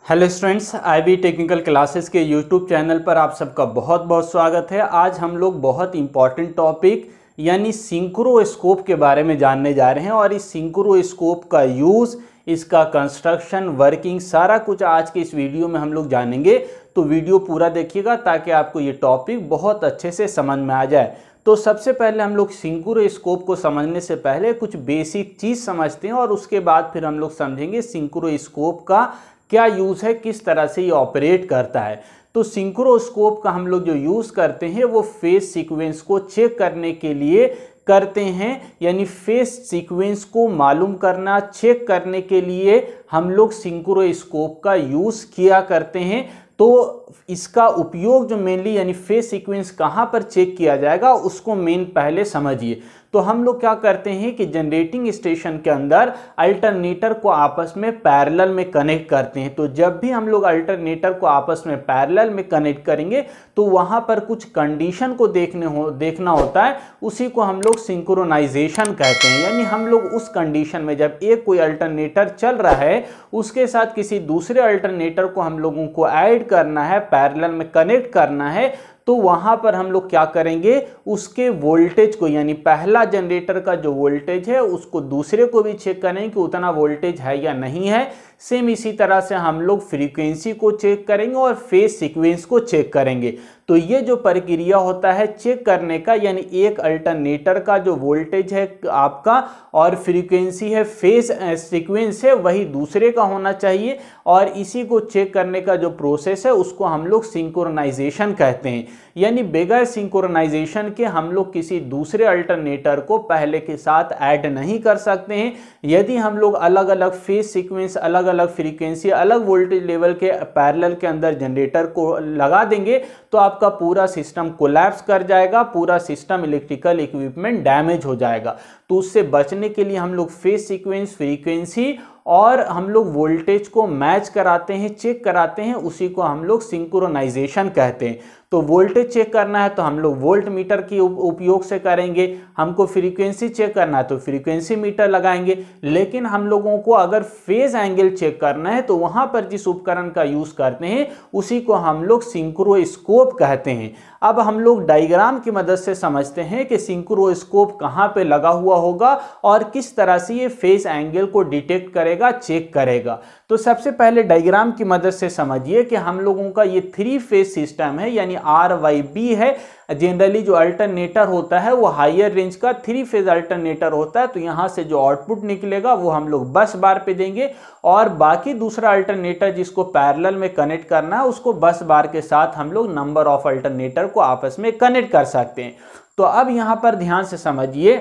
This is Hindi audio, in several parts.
Hello students, IB technical classes के यूट्यूब चैनल पर आप सबका बहुत बहुत स्वागत है। आज हम लोग बहुत इंपॉर्टेंट टॉपिक यानी सिंक्रोस्कोप के बारे में जानने जा रहे हैं और इस सिंक्रोस्कोप का यूज़, इसका कंस्ट्रक्शन, वर्किंग, सारा कुछ आज के इस वीडियो में हम लोग जानेंगे। तो वीडियो पूरा देखिएगा ताकि आपको ये टॉपिक बहुत अच्छे से समझ में आ जाए। तो सबसे पहले हम लोग सिंक्रोस्कोप को समझने से पहले कुछ बेसिक चीज़ समझते हैं और उसके बाद फिर हम लोग समझेंगे सिंक्रोस्कोप का क्या यूज़ है, किस तरह से ये ऑपरेट करता है। तो सिंक्रोस्कोप का हम लोग जो यूज़ करते हैं वो फेस सीक्वेंस को चेक करने के लिए करते हैं, यानी फेस सीक्वेंस को मालूम करना, चेक करने के लिए हम लोग सिंक्रोस्कोप का यूज़ किया करते हैं। तो इसका उपयोग जो मेनली यानी फेस सीक्वेंस कहाँ पर चेक किया जाएगा उसको मेन पहले समझिए। तो हम लोग क्या करते हैं कि जनरेटिंग स्टेशन के अंदर अल्टरनेटर को आपस में पैरेलल में कनेक्ट करते हैं। तो जब भी हम लोग अल्टरनेटर को आपस में पैरेलल में कनेक्ट करेंगे तो वहाँ पर कुछ कंडीशन को देखना होता है, उसी को हम लोग सिंक्रोनाइजेशन कहते हैं। यानी हम लोग उस कंडीशन में जब एक कोई अल्टरनेटर चल रहा है उसके साथ किसी दूसरे अल्टरनेटर को हम लोगों को ऐड करना है, पैरेलल में कनेक्ट करना है, तो वहां पर हम लोग क्या करेंगे, उसके वोल्टेज को यानी पहला जनरेटर का जो वोल्टेज है उसको दूसरे को भी चेक करेंगे कि उतना वोल्टेज है या नहीं है। सेम इसी तरह से हम लोग फ्रीक्वेंसी को चेक करेंगे और फेज सीक्वेंस को चेक करेंगे। तो ये जो प्रक्रिया होता है चेक करने का, यानी एक अल्टरनेटर का जो वोल्टेज है आपका और फ्रीक्वेंसी है, फेज सीक्वेंस है, वही दूसरे का होना चाहिए। और इसी को चेक करने का जो प्रोसेस है उसको हम लोग सिंक्रोनाइजेशन कहते हैं। यानी बगैर सिंक्रोनाइजेशन के हम लोग किसी दूसरे अल्टरनेटर को पहले के साथ ऐड नहीं कर सकते हैं। यदि हम लोग अलग अलग फेज सीक्वेंस, अलग अलग फ्रीक्वेंसी, अलग वोल्टेज लेवल के पैरेलल के अंदर जनरेटर को लगा देंगे तो आपका पूरा सिस्टम कोलैप्स कर जाएगा, पूरा सिस्टम इलेक्ट्रिकल इक्विपमेंट डैमेज हो जाएगा। तो उससे बचने के लिए हम लोग फेज सीक्वेंस, फ्रीक्वेंसी और हम लोग वोल्टेज को मैच कराते हैं, चेक कराते हैं, उसी को हम लोग सिंक्रोनाइजेशन कहते हैं। तो वोल्टेज चेक करना है तो हम लोग वोल्ट मीटर के उपयोग से करेंगे, हमको फ्रीक्वेंसी चेक करना है तो फ्रीक्वेंसी मीटर लगाएंगे। लेकिन हम लोगों को अगर फेज एंगल चेक करना है तो वहां पर जिस उपकरण का यूज करते हैं उसी को हम लोग सिंक्रोस्कोप कहते हैं। अब हम लोग डायग्राम की मदद से समझते हैं कि सिंक्रोस्कोप कहाँ पे लगा हुआ होगा और किस तरह से ये फेज एंगल को डिटेक्ट करेगा, चेक करेगा। तो सबसे पहले डायग्राम की मदद से समझिए कि हम लोगों का ये 3 फेज सिस्टम है, यानी RYB है। जनरली जो अल्टरनेटर होता है वो हायर रेंज का 3 फेज अल्टरनेटर होता है। तो यहाँ से जो आउटपुट निकलेगा वो हम लोग बस बार पे देंगे और बाकी दूसरा अल्टरनेटर जिसको पैरेलल में कनेक्ट करना है उसको बस बार के साथ हम लोग नंबर ऑफ अल्टरनेटर को आपस में कनेक्ट कर सकते हैं। तो अब यहाँ पर ध्यान से समझिए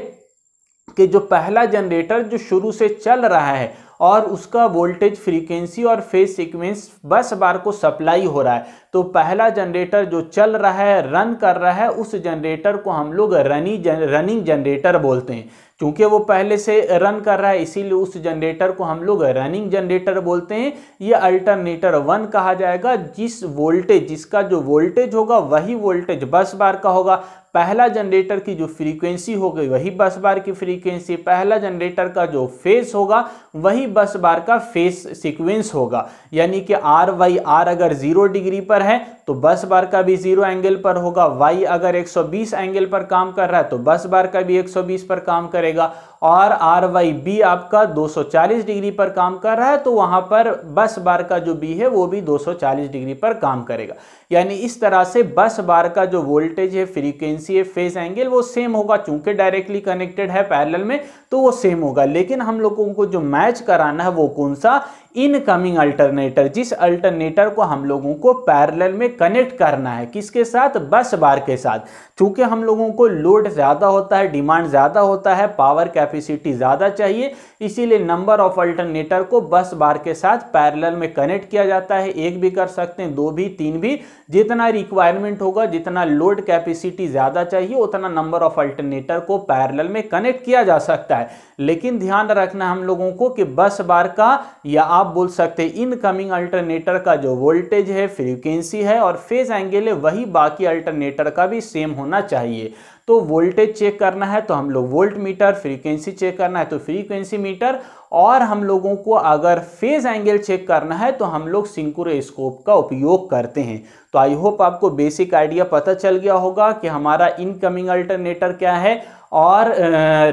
कि जो पहला जनरेटर जो शुरू से चल रहा है और उसका वोल्टेज, फ्रीक्वेंसी और फेज सीक्वेंस बस बार को सप्लाई हो रहा है, तो पहला जनरेटर जो चल रहा है, रन कर रहा है, उस जनरेटर को हम लोग रनिंग जनरेटर बोलते हैं। क्योंकि वो पहले से रन कर रहा है इसीलिए उस जनरेटर को हम लोग रनिंग जनरेटर बोलते हैं। ये अल्टरनेटर 1 कहा जाएगा। जिसका जो वोल्टेज होगा वही वोल्टेज बस बार का होगा। पहला जनरेटर की जो फ्रीक्वेंसी होगी वही बस बार की फ्रीक्वेंसी, पहला जनरेटर का जो फेज होगा वही बस बार का फेज सीक्वेंस होगा। यानी कि RYR अगर 0 डिग्री पर है तो बस बार का भी 0 एंगल पर होगा। Y अगर 120 एंगल पर काम कर रहा है तो बस बार का भी 120 पर काम करेगा। और RYB आपका 240 डिग्री पर काम कर रहा है तो वहां पर बस बार का जो B है वो भी 240 डिग्री पर काम करेगा। यानी इस तरह से बस बार का जो वोल्टेज है, फ्रीक्वेंसी है, फेज एंगल वो सेम होगा। चूंकि डायरेक्टली कनेक्टेड है पैरेलल में तो वो सेम होगा। लेकिन हम लोगों को जो मैच कराना है वो कौन सा, इनकमिंग अल्टरनेटर। जिस अल्टरनेटर को हम लोगों को पैरेलल में कनेक्ट करना है, किसके साथ, बस बार के साथ। चूंकि हम लोगों को लोड ज्यादा होता है, डिमांड ज्यादा होता है, पावर कैपेसिटी ज्यादा चाहिए, इसीलिए नंबर ऑफ अल्टरनेटर को बस बार के साथ पैरेलल में कनेक्ट किया जाता है। एक भी कर सकते हैं, 2 भी, 3 भी, जितना रिक्वायरमेंट होगा, जितना लोड कैपेसिटी ज्यादा चाहिए उतना नंबर ऑफ अल्टरनेटर को पैरेलल में कनेक्ट किया जा सकता है। लेकिन ध्यान रखना हम लोगों को कि बस बार का, या आप बोल सकते हैं इनकमिंग अल्टरनेटर का जो वोल्टेज है, फ्रीक्वेंसी है और फेज एंगल है वही बाकी अल्टरनेटर का भी सेम होना चाहिए। तो वोल्टेज चेक करना है तो हम लोग वोल्ट मीटर, फ्रीक्वेंसी चेक करना है तो फ्रीक्वेंसी मीटर, और हम लोगों को अगर फेज एंगल चेक करना है तो हम लोग सिंक्रोस्कोप का उपयोग करते हैं। तो आई होप आपको बेसिक आइडिया पता चल गया होगा कि हमारा इनकमिंग अल्टरनेटर क्या है और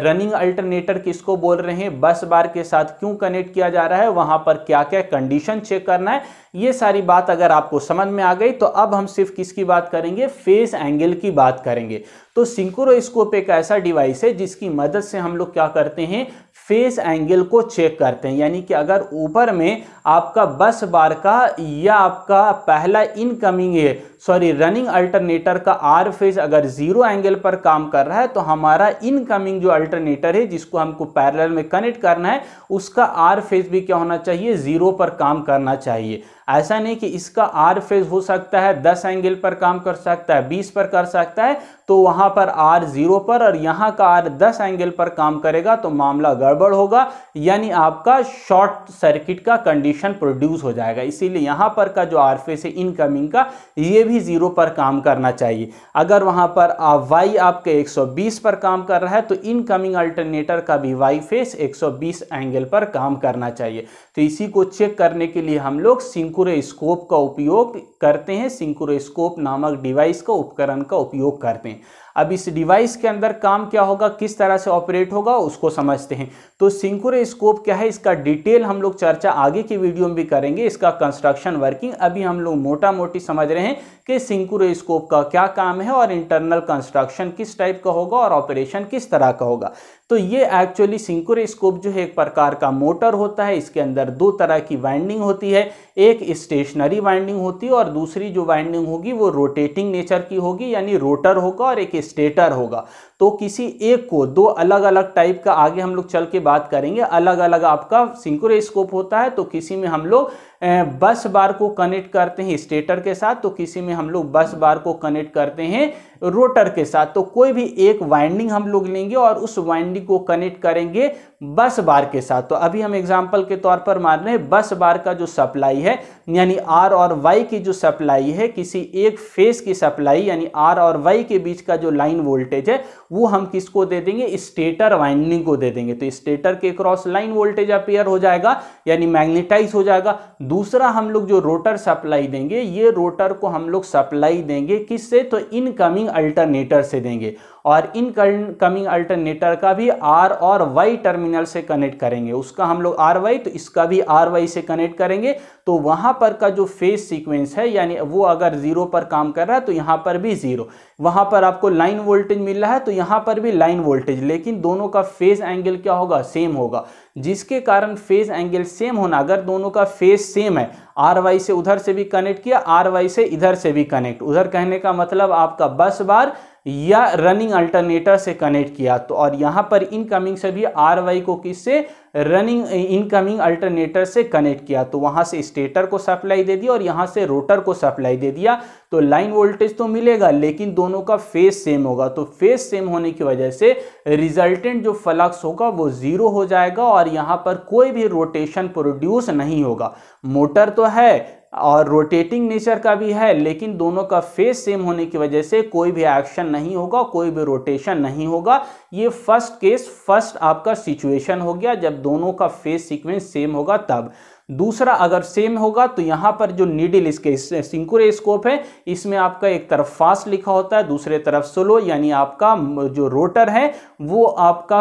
रनिंग अल्टरनेटर किसको बोल रहे हैं, बस बार के साथ क्यों कनेक्ट किया जा रहा है, वहां पर क्या क्या कंडीशन चेक करना है। ये सारी बात अगर आपको समझ में आ गई तो अब हम सिर्फ किसकी बात करेंगे, फेज एंगल की बात करेंगे। तो सिंक्रोस्कोप एक ऐसा डिवाइस है जिसकी मदद से हम लोग क्या करते हैं, फेज एंगल को चेक करते हैं। यानी कि अगर ऊपर में आपका बस बार का या आपका पहला इनकमिंग रनिंग अल्टरनेटर का आर फेज अगर 0 एंगल पर काम कर रहा है तो हमारा इनकमिंग जो अल्टरनेटर है जिसको हमको पैरेलल में कनेक्ट करना है उसका आर फेज भी क्या होना चाहिए, 0 पर काम करना चाहिए। ऐसा नहीं कि इसका आर फेज हो सकता है 10 एंगल पर काम कर सकता है, 20 पर कर सकता है, तो वहां पर आर 0 पर और यहां का आर 10 एंगल पर काम करेगा तो मामला गड़बड़ होगा, यानी आपका शॉर्ट सर्किट का कंडीशन प्रोड्यूस हो जाएगा। इसीलिए यहां पर का जो आर फेज है इनकमिंग का ये भी 0 पर काम करना चाहिए। अगर वहां पर वाई आपके 120 पर काम कर रहा है तो इनकमिंग अल्टरनेटर का भी वाई फेज 120 एंगल पर काम करना चाहिए। तो इसी को चेक करने के लिए हम लोग सिंक्रोस्कोप का उपयोग करते हैं, सिंक्रोस्कोप नामक डिवाइस का उपकरण का उपयोग करते हैं। अब इस डिवाइस के अंदर काम क्या होगा, किस तरह से ऑपरेट होगा उसको समझते हैं। तो सिंक्रोस्कोप क्या है, इसका डिटेल हम लोग चर्चा आगे की वीडियो में भी करेंगे, इसका कंस्ट्रक्शन वर्किंग। अभी हम लोग मोटा मोटी समझ रहे हैं कि सिंक्रोस्कोप का क्या काम है और इंटरनल कंस्ट्रक्शन किस टाइप का होगा और ऑपरेशन किस तरह का होगा। तो ये एक्चुअली सिंक्रोस्कोप जो है एक प्रकार का मोटर होता है। इसके अंदर 2 तरह की वाइंडिंग होती है, एक स्टेशनरी वाइंडिंग होती है और दूसरी जो वाइंडिंग होगी वो रोटेटिंग नेचर की होगी, यानी रोटर होगा और एक स्टेटर होगा। तो किसी एक को 2 अलग अलग टाइप का, आगे हम लोग चल के बात करेंगे, अलग अलग आपका सिंक्रोस्कोप होता है। तो किसी में हम लोग बस बार को कनेक्ट करते हैं स्टेटर के साथ, तो किसी में हम लोग बस बार को कनेक्ट करते हैं रोटर के साथ। तो कोई भी एक वाइंडिंग हम लोग लेंगे और उस वाइंडिंग को कनेक्ट करेंगे बस बार के साथ। तो अभी हम एग्जांपल के तौर पर मान रहे हैं बस बार का जो सप्लाई है यानी आर और वाई की जो सप्लाई है, किसी एक फेस की सप्लाई यानी आर और वाई के बीच का जो लाइन वोल्टेज है वो हम किसको दे देंगे, स्टेटर वाइंडिंग को दे देंगे। तो स्टेटर के क्रॉस लाइन वोल्टेज अपेयर हो जाएगा यानी मैग्नेटाइज हो जाएगा। दूसरा हम लोग जो रोटर सप्लाई देंगे, ये रोटर को हम लोग सप्लाई देंगे किससे, तो इनकमिंग अल्टरनेटर से देंगे और इनकमिंग अल्टरनेटर का भी आर और वाई टर्मिनल से कनेक्ट करेंगे। उसका हम लोग आर वाई, तो इसका भी आर वाई से कनेक्ट करेंगे। तो वहां पर का जो फेज सीक्वेंस है यानी वो अगर 0 पर काम कर रहा है तो यहां पर भी 0, वहां पर आपको लाइन वोल्टेज मिल रहा है तो यहां पर भी लाइन वोल्टेज, लेकिन दोनों का फेज एंगल क्या होगा, सेम होगा। जिसके कारण फेज एंगल सेम होना, अगर दोनों का फेज सेम है, आर वाई से उधर से भी कनेक्ट किया, आर वाई से इधर से भी कनेक्ट, उधर कहने का मतलब आपका बस बार या रनिंग अल्टरनेटर से कनेक्ट किया, तो और यहां पर इनकमिंग से भी आर वाई को किससे, रनिंग इनकमिंग अल्टरनेटर से कनेक्ट किया, तो वहां से स्टेटर को सप्लाई दे दिया और यहां से रोटर को सप्लाई दे दिया। तो लाइन वोल्टेज तो मिलेगा लेकिन दोनों का फेज सेम होगा। तो फेज सेम होने की वजह से रिजल्टेंट जो फ्लक्स होगा वो 0 हो जाएगा और यहां पर कोई भी रोटेशन प्रोड्यूस नहीं होगा। मोटर तो है और रोटेटिंग नेचर का भी है, लेकिन दोनों का फेज सेम होने की वजह से कोई भी एक्शन नहीं होगा, कोई भी रोटेशन नहीं होगा। ये फर्स्ट केस, फर्स्ट आपका सिचुएशन हो गया जब दोनों का फेज सीक्वेंस सेम होगा तब। दूसरा अगर सेम होगा तो यहां पर जो नीडल इसके सिंक्रोस्कोप है इसमें आपका एक तरफ फास्ट लिखा होता है, दूसरे तरफ स्लो, यानी आपका जो रोटर है वो आपका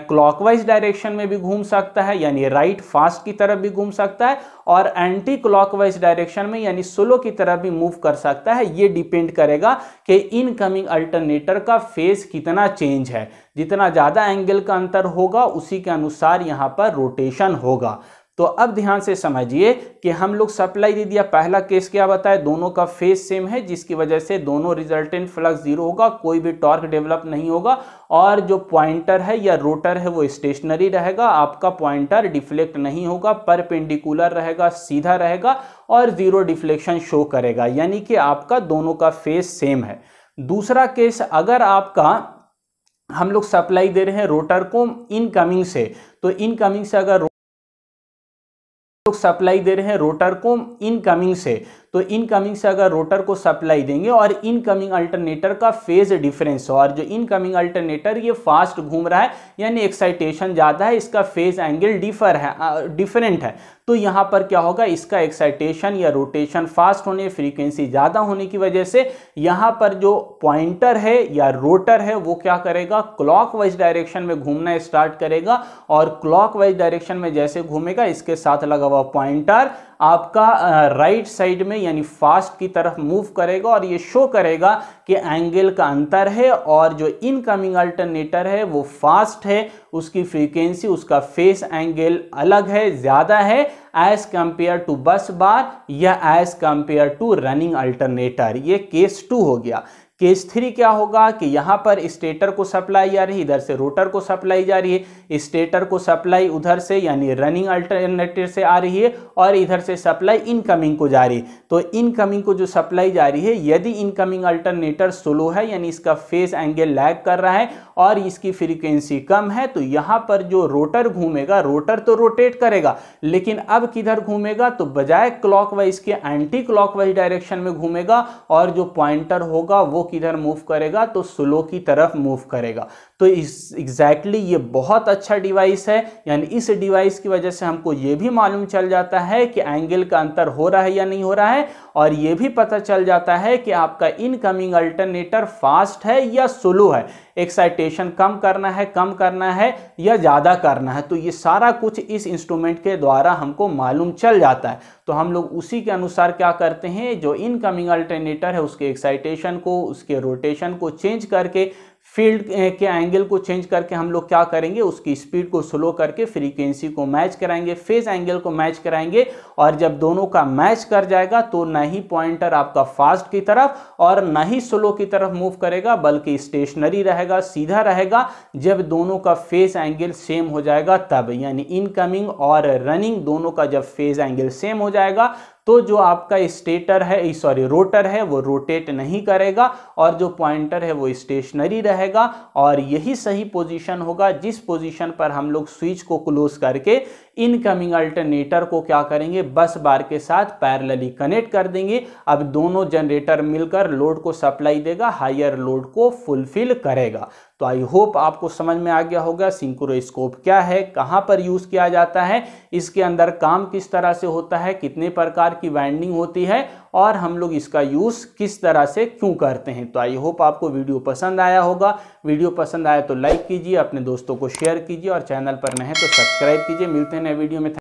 क्लॉकवाइज डायरेक्शन में भी घूम सकता है यानी राइट फास्ट की तरफ भी घूम सकता है और एंटी क्लॉकवाइज डायरेक्शन में यानी स्लो की तरफ भी मूव कर सकता है। ये डिपेंड करेगा कि इनकमिंग अल्टरनेटर का फेज कितना चेंज है। जितना ज्यादा एंगल का अंतर होगा उसी के अनुसार यहां पर रोटेशन होगा। तो अब ध्यान से समझिए कि हम लोग सप्लाई दे दिया, पहला केस क्या बताए, दोनों का फेज सेम है जिसकी वजह से दोनों रिजल्टेंट फ्लक्स 0 होगा, कोई भी टॉर्क डेवलप नहीं होगा और जो पॉइंटर है या रोटर है वो स्टेशनरी रहेगा, आपका पॉइंटर डिफ्लेक्ट नहीं होगा, परपेंडिकुलर रहेगा, सीधा रहेगा और 0 डिफ्लेक्शन शो करेगा, यानी कि आपका दोनों का फेज सेम है। दूसरा केस, अगर आपका हम लोग सप्लाई दे रहे हैं रोटर को इनकमिंग से, तो इनकमिंग से अगर लोग सप्लाई दे रहे हैं रोटर को इनकमिंग से, तो इनकमिंग से अगर रोटर को सप्लाई देंगे और इनकमिंग अल्टरनेटर का फेज डिफरेंस, और जो इनकमिंग अल्टरनेटर ये फास्ट घूम रहा है यानी एक्साइटेशन ज़्यादा है, इसका फेज एंगल डिफरेंट है, तो यहाँ पर क्या होगा, इसका एक्साइटेशन या रोटेशन फास्ट होने, फ्रीक्वेंसी ज़्यादा होने की वजह से यहाँ पर जो पॉइंटर है या रोटर है वो क्या करेगा, क्लॉकवाइज डायरेक्शन में घूमना स्टार्ट करेगा, और क्लॉकवाइज डायरेक्शन में जैसे घूमेगा इसके साथ लगा हुआ पॉइंटर आपका राइट साइड में यानी फास्ट की तरफ मूव करेगा, और ये शो करेगा कि एंगल का अंतर है, और जो इनकमिंग अल्टरनेटर है वो फास्ट है, उसकी फ्रीक्वेंसी, उसका फेस एंगल अलग है, ज़्यादा है as compare to bus bar या as compare to running alternator. ये केस 2 हो गया। केस 3 क्या होगा कि यहाँ पर स्टेटर को सप्लाई जा रही है, इधर से रोटर को सप्लाई जा रही है, स्टेटर को सप्लाई उधर से यानी रनिंग अल्टरनेटर से आ रही है, और इधर से सप्लाई इनकमिंग को जा रही है। तो इनकमिंग को जो सप्लाई जा रही है, यदि इनकमिंग अल्टरनेटर स्लो है यानी इसका फेस एंगल लैग कर रहा है और इसकी फ्रीक्वेंसी कम है, तो यहाँ पर जो रोटर घूमेगा, रोटर तो रोटेट करेगा लेकिन अब किधर घूमेगा, तो बजाय क्लॉकवाइज के एंटी क्लॉकवाइज डायरेक्शन में घूमेगा, और जो पॉइंटर होगा वो किधर मूव करेगा, तो स्लो की तरफ मूव करेगा। तो एग्जैक्टली ये बहुत अच्छा डिवाइस है, यानी इस डिवाइस की वजह से हमको ये भी मालूम चल जाता है कि एंगल का अंतर हो रहा है या नहीं हो रहा है, और ये भी पता चल जाता है कि आपका इनकमिंग अल्टरनेटर फास्ट है या स्लो है, एक्साइटेशन कम करना है या ज़्यादा करना है। तो ये सारा कुछ इस इंस्ट्रूमेंट के द्वारा हमको मालूम चल जाता है। तो हम लोग उसी के अनुसार क्या करते हैं, जो इनकमिंग अल्टरनेटर है उसके एक्साइटेशन को, उसके रोटेशन को चेंज करके, फील्ड के एंगल को चेंज करके हम लोग क्या करेंगे, उसकी स्पीड को स्लो करके फ्रीक्वेंसी को मैच कराएंगे, फेज एंगल को मैच कराएंगे, और जब दोनों का मैच कर जाएगा तो न ही पॉइंटर आपका फास्ट की तरफ और न ही स्लो की तरफ मूव करेगा, बल्कि स्टेशनरी रहेगा, सीधा रहेगा। जब दोनों का फेज एंगल सेम हो जाएगा तब, यानी इनकमिंग और रनिंग दोनों का जब फेज एंगल सेम हो जाएगा तो जो आपका रोटर है वो रोटेट नहीं करेगा, और जो पॉइंटर है वो स्टेशनरी रहेगा, और यही सही पोजीशन होगा जिस पोजीशन पर हम लोग स्विच को क्लोज करके इनकमिंग अल्टरनेटर को क्या करेंगे, बस बार के साथ पैरेलली कनेक्ट कर देंगे। अब दोनों जनरेटर मिलकर लोड को सप्लाई देगा, हायर लोड को फुलफिल करेगा। तो आई होप आपको समझ में आ गया होगा सिंक्रोस्कोप क्या है, कहां पर यूज किया जाता है, इसके अंदर काम किस तरह से होता है, कितने प्रकार की वाइंडिंग होती है, और हम लोग इसका यूज किस तरह से क्यों करते हैं। तो आई होप आपको वीडियो पसंद आया होगा। वीडियो पसंद आया तो लाइक कीजिए, अपने दोस्तों को शेयर कीजिए, और चैनल पर नए हैं तो सब्सक्राइब कीजिए। मिलते हैं नए वीडियो में।